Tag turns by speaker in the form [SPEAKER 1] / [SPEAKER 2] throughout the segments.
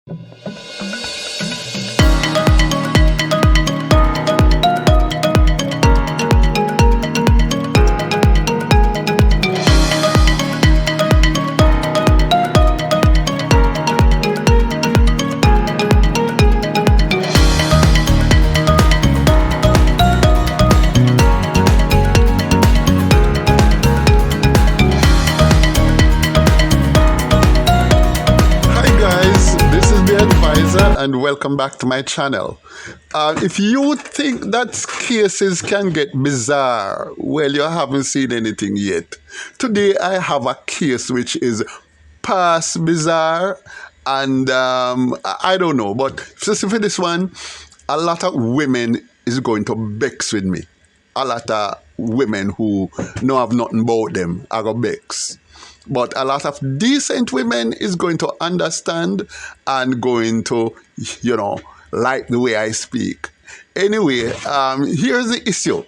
[SPEAKER 1] Hi guys, this is the advisor and welcome back to my channel. If you think that cases can get bizarre, well, you haven't seen anything yet. Today I have a case which is past bizarre and I don't know, but just for this one, a lot of women is going to vex with me. A lot of women who know have nothing about them are going to vex. But a lot of decent women is going to understand and going to, like the way I speak. Anyway, here's the issue.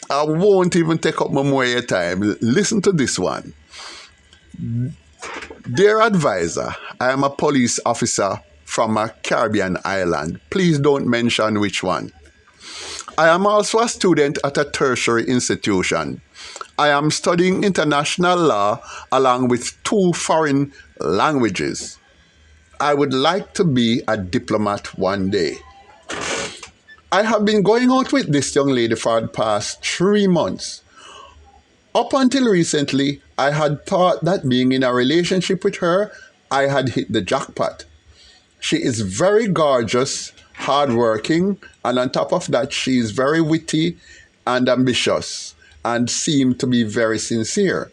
[SPEAKER 1] I won't even take up more of your time. Listen to this one. Dear advisor, I am a police officer from a Caribbean island. Please don't mention which one. I am also a student at a tertiary institution. I am studying international law along with 2 foreign languages. I would like to be a diplomat one day. I have been going out with this young lady for the past 3 months. Up until recently, I had thought that being in a relationship with her, I had hit the jackpot. She is very gorgeous, hardworking, and on top of that, she is very witty and ambitious and seemed to be very sincere.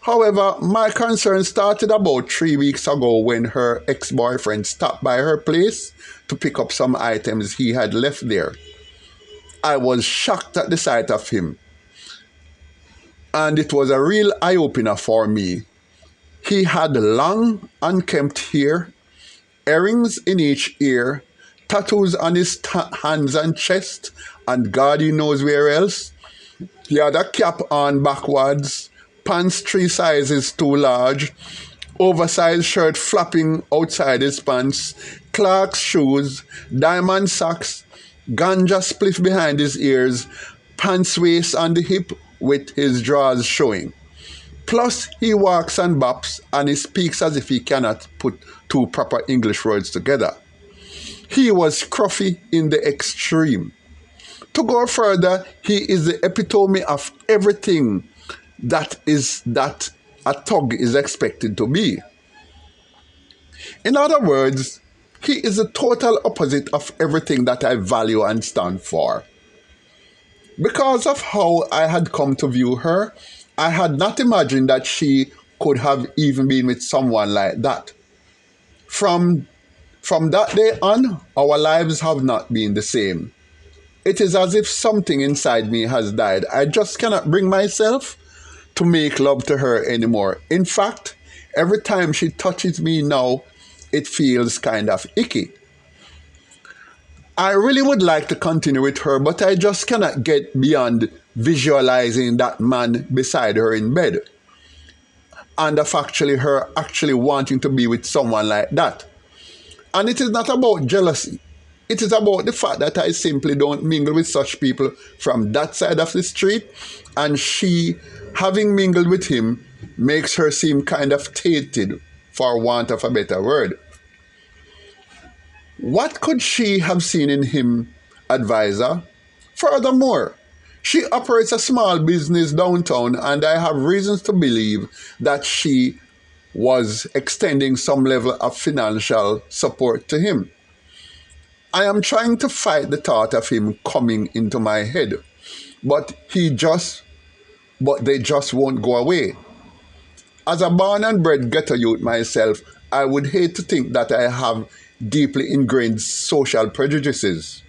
[SPEAKER 1] However, my concern started about 3 weeks ago when her ex-boyfriend stopped by her place to pick up some items he had left there. I was shocked at the sight of him, and it was a real eye-opener for me. He had long, unkempt hair, earrings in each ear, tattoos on his hands and chest, and God knows where else. He had a cap on backwards, pants 3 sizes too large, oversized shirt flapping outside his pants, Clark's shoes, diamond socks, ganja spliff behind his ears, pants waist on the hip with his drawers showing. Plus, he walks and bops and he speaks as if he cannot put 2 proper English words together. He was scruffy in the extreme. To go further, he is the epitome of everything that a thug is expected to be. In other words, he is the total opposite of everything that I value and stand for. Because of how I had come to view her, I had not imagined that she could have even been with someone like that. From that day on, our lives have not been the same. It is as if something inside me has died. I just cannot bring myself to make love to her anymore. In fact, every time she touches me now, it feels kind of icky. I really would like to continue with her, but I just cannot get beyond visualizing that man beside her in bed. And of her actually wanting to be with someone like that. And it is not about jealousy. It is about the fact that I simply don't mingle with such people from that side of the street, and she, having mingled with him, makes her seem kind of tainted, for want of a better word. What could she have seen in him, advisor? Furthermore, she operates a small business downtown, and I have reasons to believe that she was extending some level of financial support to him. I am trying to fight the thought of him coming into my head, but they just won't go away. As a born and bred ghetto youth myself, I would hate to think that I have deeply ingrained social prejudices.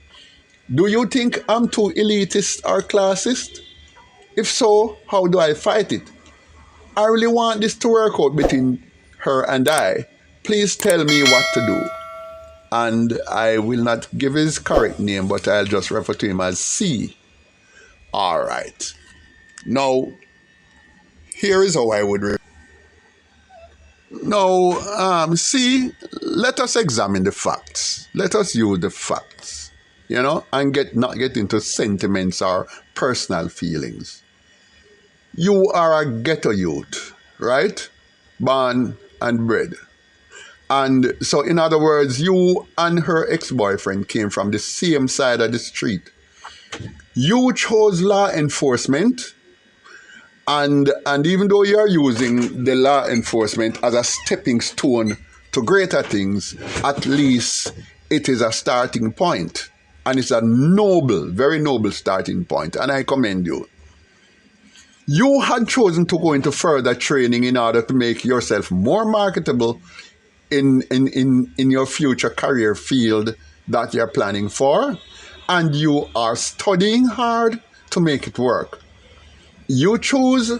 [SPEAKER 1] Do you think I'm too elitist or classist? If so, how do I fight it? I really want this to work out between her and I. Please tell me what to do. And I will not give his correct name, but I'll just refer to him as C. All right. Now, here is how I would Now, see, let us examine the facts. Let us use the facts, and not get into sentiments or personal feelings. You are a ghetto youth, right? Born and bred. And so, in other words, you and her ex-boyfriend came from the same side of the street. You chose law enforcement, and even though you're using the law enforcement as a stepping stone to greater things, at least it is a starting point. And it's a noble, very noble starting point. And I commend you. You had chosen to go into further training in order to make yourself more marketable in your future career field that you're planning for. And you are studying hard to make it work. You choose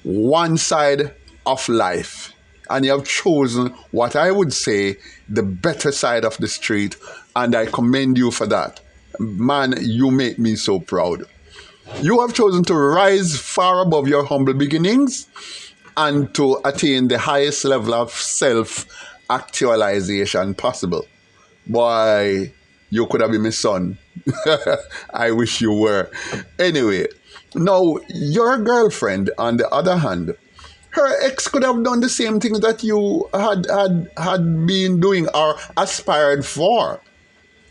[SPEAKER 1] one side of life, and you have chosen what I would say the better side of the street, and I commend you for that. Man, you make me so proud. You have chosen to rise far above your humble beginnings and to attain the highest level of self-actualization possible. Boy, you could have been my son. I wish you were. Anyway, now your girlfriend, on the other hand, her ex could have done the same things that you had been doing or aspired for.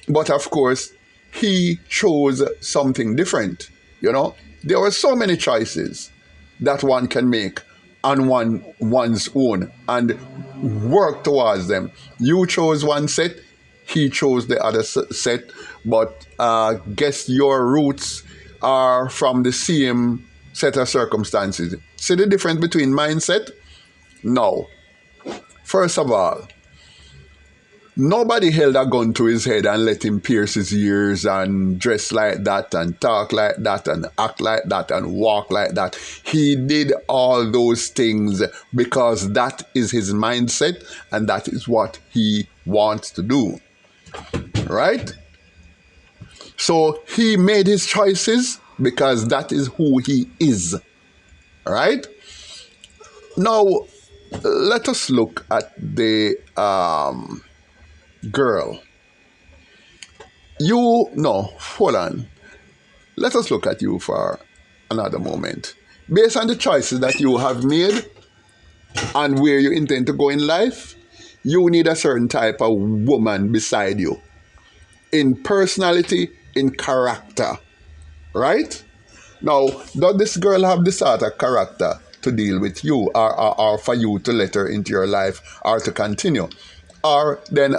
[SPEAKER 1] But of course, he chose something different. There were so many choices that one can make on one's own and work towards them. You chose one set, he chose the other set, but guess your roots are from the same set of circumstances. See the difference between mindset? No. First of all, nobody held a gun to his head and let him pierce his ears and dress like that and talk like that and act like that and walk like that. He did all those things because that is his mindset and that is what he wants to do. Right? So he made his choices because that is who he is. Right? Now, let us look at the girl. Hold on. Let us look at you for another moment. Based on the choices that you have made and where you intend to go in life, you need a certain type of woman beside you. In personality, in character. Right? Now, does this girl have the sort of character to deal with you or for you to let her into your life or to continue? Or then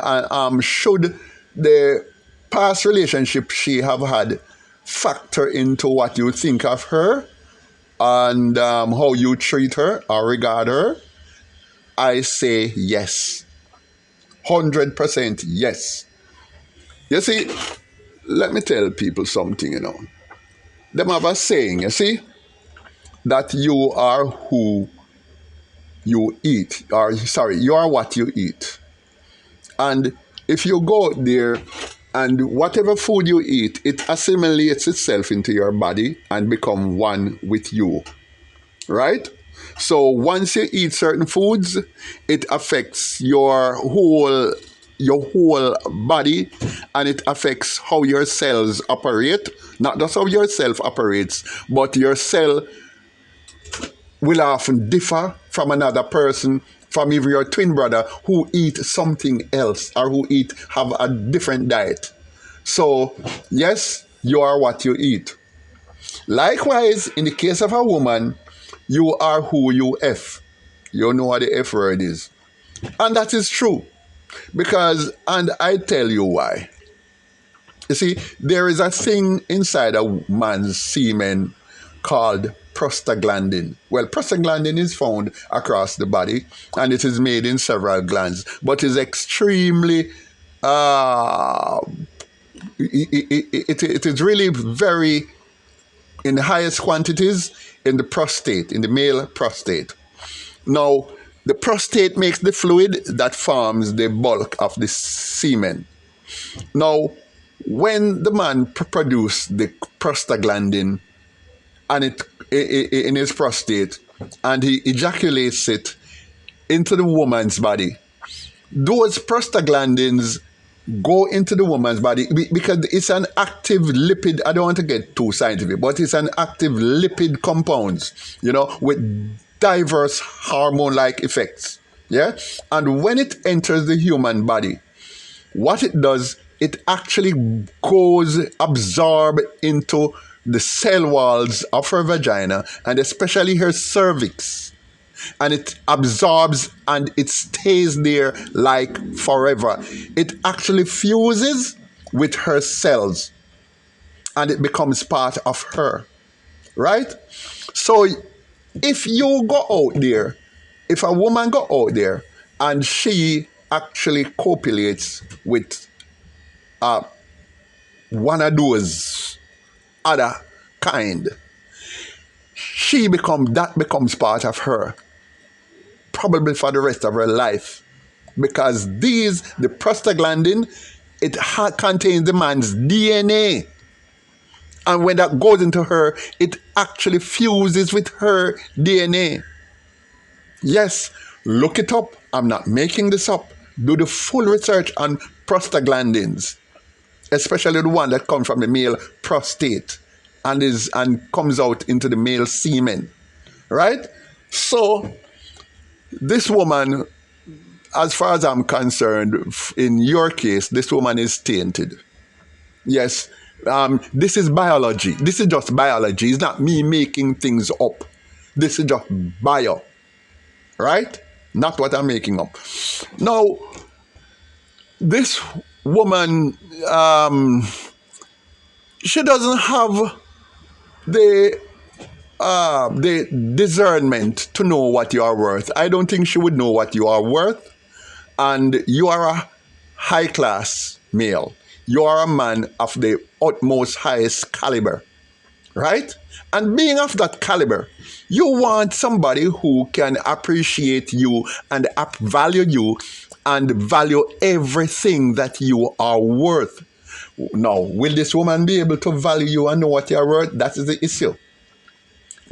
[SPEAKER 1] should the past relationship she have had factor into what you think of her and how you treat her or regard her? I say yes. 100% yes. You see, let me tell people something, Them have a saying, you see, that you are who you eat. You are what you eat. And if you go out there and whatever food you eat, it assimilates itself into your body and become one with you. Right? So once you eat certain foods, it affects your whole body, and it affects how your cells operate. Not just how your cell operates, but your cell will often differ from another person, from even your twin brother who eat something else or who have a different diet. So, yes, you are what you eat. Likewise, in the case of a woman, you are who you F. You know what the F word is. And that is true. And I tell you why. You see, there is a thing inside a man's semen called prostaglandin. Well, prostaglandin is found across the body and it is made in several glands, but is extremely, it is really very in the highest quantities in the prostate, in the male prostate. Now, the prostate makes the fluid that forms the bulk of the semen. Now, when the man produces the prostaglandin and it in his prostate and he ejaculates it into the woman's body, those prostaglandins go into the woman's body because it's an active lipid. I don't want to get too scientific, but it's an active lipid compounds, with diverse hormone-like effects. Yeah? And when it enters the human body, what it does, it actually goes absorb into the cell walls of her vagina and especially her cervix. And it absorbs and it stays there like forever. It actually fuses with her cells and it becomes part of her, right? So if you go out there, if a woman go out there and she actually copulates with one of those other kind, that becomes part of her, probably for the rest of her life, because the prostaglandin, it contains the man's DNA, and when that goes into her, it actually fuses with her DNA. Yes, look it up. I'm not making this up. Do the full research on prostaglandins, especially the one that comes from the male prostate and comes out into the male semen, right? So this woman, as far as I'm concerned, in your case, this woman is tainted. Yes, this is biology. This is just biology. It's not me making things up. This is just bio, right? Not what I'm making up. Now, this woman, she doesn't have the discernment to know what you are worth. I don't think she would know what you are worth. And you are a high-class male. You are a man of the utmost highest caliber, right? And being of that caliber, you want somebody who can appreciate you and value you and value everything that you are worth. Now, will this woman be able to value you and know what you are worth? That is the issue.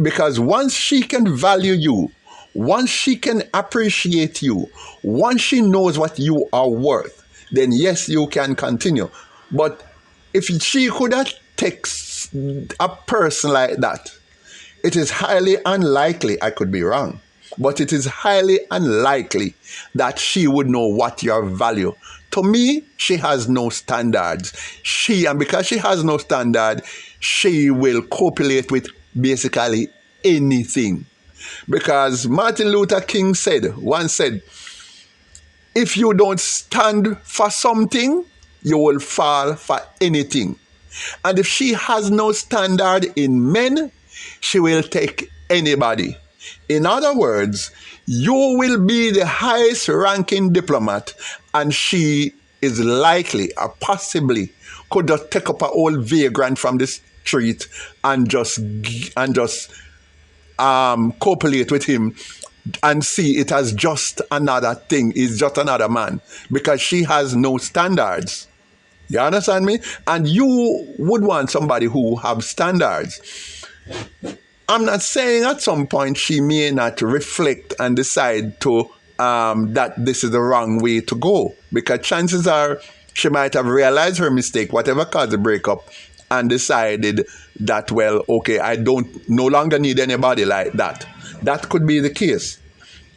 [SPEAKER 1] Because once she can value you, once she can appreciate you, once she knows what you are worth, then yes, you can continue. But if she could have text a person like that, it is highly unlikely, I could be wrong, but it is highly unlikely that she would know what your value. To me, she has no standards. And because she has no standard, she will copulate with basically anything. Because Martin Luther King once said, if you don't stand for something, you will fall for anything. And if she has no standard in men, she will take anybody. In other words, you will be the highest ranking diplomat, and she is likely or possibly could just take up an old vagrant from the street and just copulate with him and see it as just another thing. He's just another man, because she has no standards. You understand me? And you would want somebody who have standards. I'm not saying at some point she may not reflect and decide to that this is the wrong way to go, because chances are she might have realized her mistake, whatever caused the breakup, and decided that, well, okay, I don't no longer need anybody like that. That could be the case.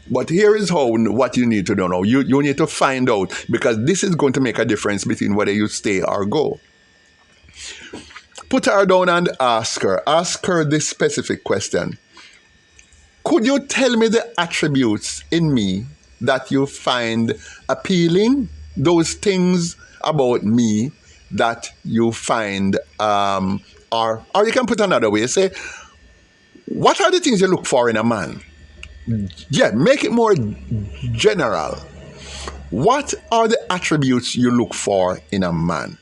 [SPEAKER 1] But here is what you need to know now. You need to find out, because this is going to make a difference between whether you stay or go. Put her down and ask her this specific question. Could you tell me the attributes in me that you find appealing? Those things about me that you find, or you can put another way, say, what are the things you look for in a man? Yeah, make it more general. What are the attributes you look for in a man?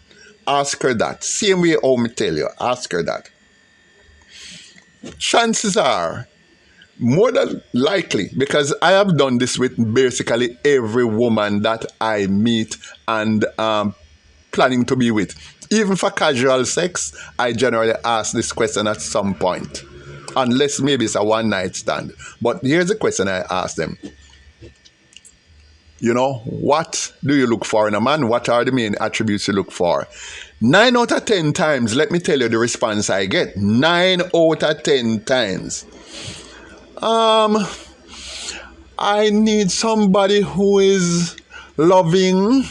[SPEAKER 1] Ask her that. Same way I tell you, ask her that. Chances are, more than likely, because I have done this with basically every woman that I meet and planning to be with. Even for casual sex, I generally ask this question at some point. Unless maybe it's a one-night stand. But here's the question I ask them. You know, what do you look for in a man? What are the main attributes you look for? 9 out of 10 times, let me tell you the response I get. 9 out of 10 times. I need somebody who is loving,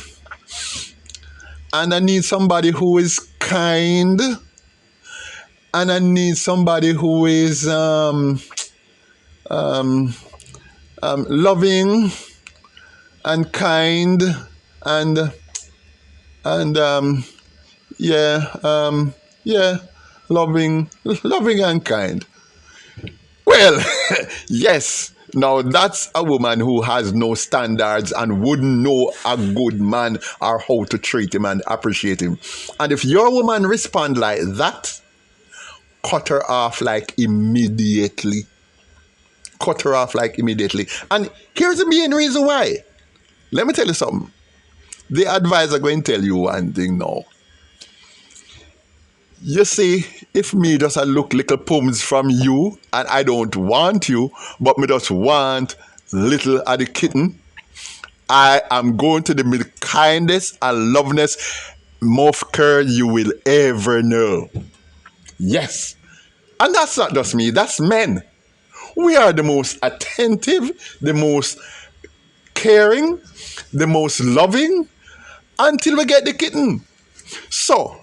[SPEAKER 1] and I need somebody who is kind, and I need somebody who is loving and kind and yeah, loving and kind. Well, yes. Now that's a woman who has no standards and wouldn't know a good man or how to treat him and appreciate him. And if your woman respond like that, cut her off like immediately. Cut her off like immediately. And here's the main reason why. Let me tell you something. The advisor going to tell you one thing now. You see, if me just a look little pums from you and I don't want you, but me just want little of the kitten, I am going to the kindest and lovingness mouth curl you will ever know. Yes. And that's not just me, that's men. We are the most attentive, the most caring, the most loving until we get the kitten. So,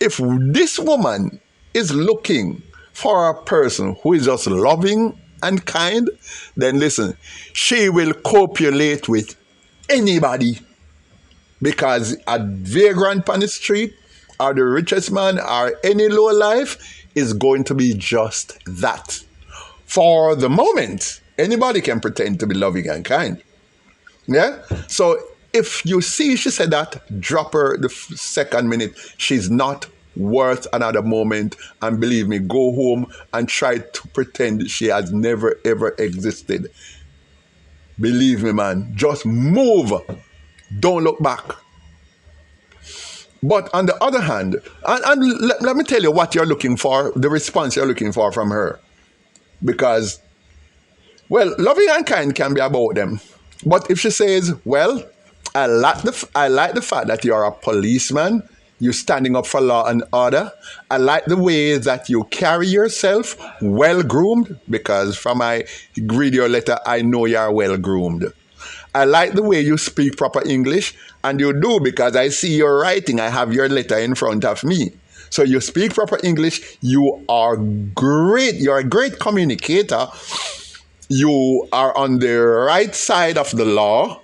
[SPEAKER 1] if this woman is looking for a person who is just loving and kind, then listen, she will copulate with anybody, because a vagrant on the street or the richest man or any low life is going to be just that. For the moment, anybody can pretend to be loving and kind. Yeah? So if you see she said that, drop her the second minute. She's not worth another moment. And believe me, go home and try to pretend she has never ever existed. Believe me, man. Just move. Don't look back. But on the other hand, and let me tell you what you're looking for, the response you're looking for from her. Because, well, loving and kind can be about them. But if she says, well, I like the fact that you're a policeman, you're standing up for law and order. I like the way that you carry yourself, well groomed, because from my read your letter, I know you're well groomed. I like the way you speak proper English, and you do, because I see your writing. I have your letter in front of me. So you speak proper English. You are great. You're a great communicator. You are on the right side of the law.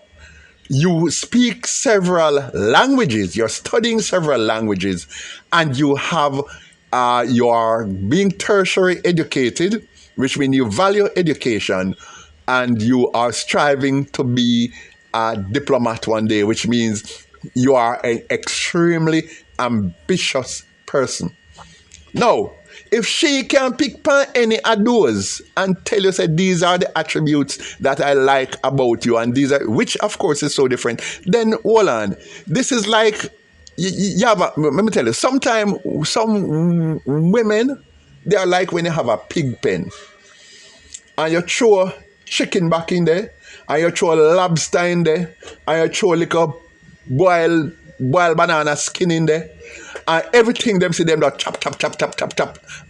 [SPEAKER 1] You speak several languages. You're studying several languages, and you are being tertiary educated, which means you value education, and you are striving to be a diplomat one day, which means you are an extremely ambitious person. Now, if she can pick any of those and tell you, say, these are the attributes that I like about you, and these are, which of course is so different, then hold on. This is like, let me tell you, sometimes some women, they are like when you have a pig pen and you throw chicken back in there, and you throw lobster in there, and you throw like a boiled banana skin in there, and everything them see them that chop,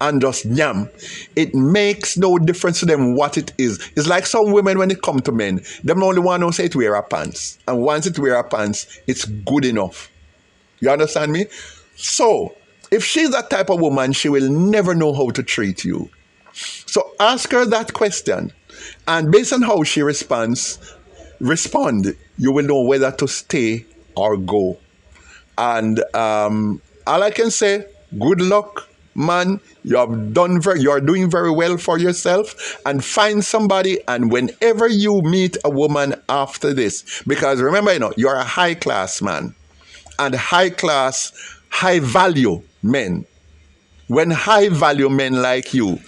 [SPEAKER 1] and just yam. It makes no difference to them what it is. It's like some women when it come to men, them only want to say it wear a pants. And once it wear a pants, it's good enough. You understand me? So, if she's that type of woman, she will never know how to treat you. So ask her that question. And based on how she respond, you will know whether to stay or go. And all I can say, good luck, man. You are doing very well for yourself. And find somebody. And whenever you meet a woman after this, because remember, you're a high class man, and high class, high value men. When high value men like you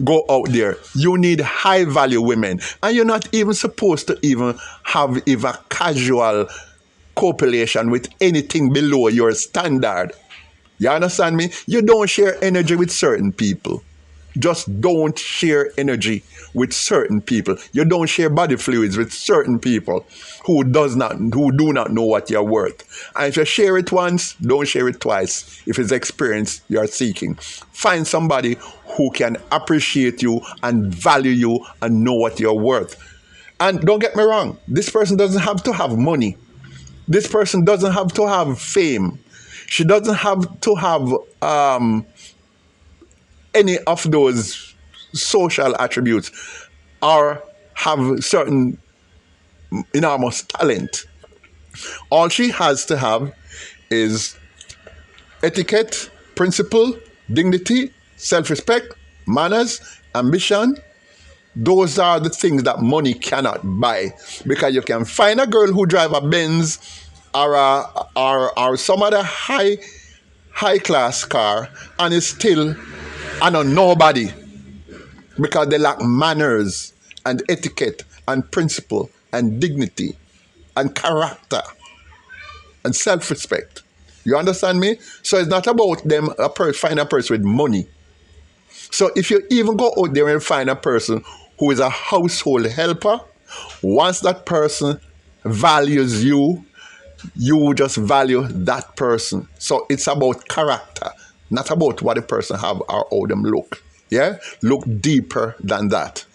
[SPEAKER 1] go out there, you need high value women, and you're not even supposed to even have casual copulation with anything below your standard. You understand me? You don't share energy with certain people. Just don't share energy with certain people. You don't share body fluids with certain people who do not know what you're worth. And if you share it once, don't share it twice. If it's experience you're seeking, find somebody who can appreciate you and value you and know what you're worth. And don't get me wrong, this person doesn't have to have money. This person doesn't have to have fame. She doesn't have to have any of those social attributes or have certain enormous talent. All she has to have is etiquette, principle, dignity, self-respect, manners, ambition. Those are the things that money cannot buy. Because you can find a girl who drive a Benz or some other high class car and is still a nobody, because they lack manners and etiquette and principle and dignity and character and self-respect. You understand me? So it's not about them find a person with money. So if you even go out there and find a person who is a household helper, once that person values you, you just value that person. So it's about character, not about what the person have or how them look. Yeah? Look deeper than that.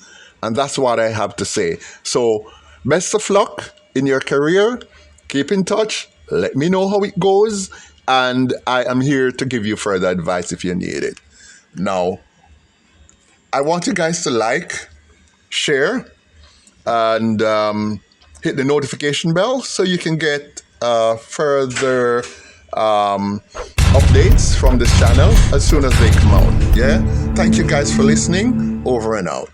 [SPEAKER 1] And that's what I have to say. So best of luck in your career. Keep in touch. Let me know how it goes. And I am here to give you further advice if you need it. Now, I want you guys to like, share, and hit the notification bell so you can get further updates from this channel as soon as they come out. Yeah? Thank you guys for listening. Over and out.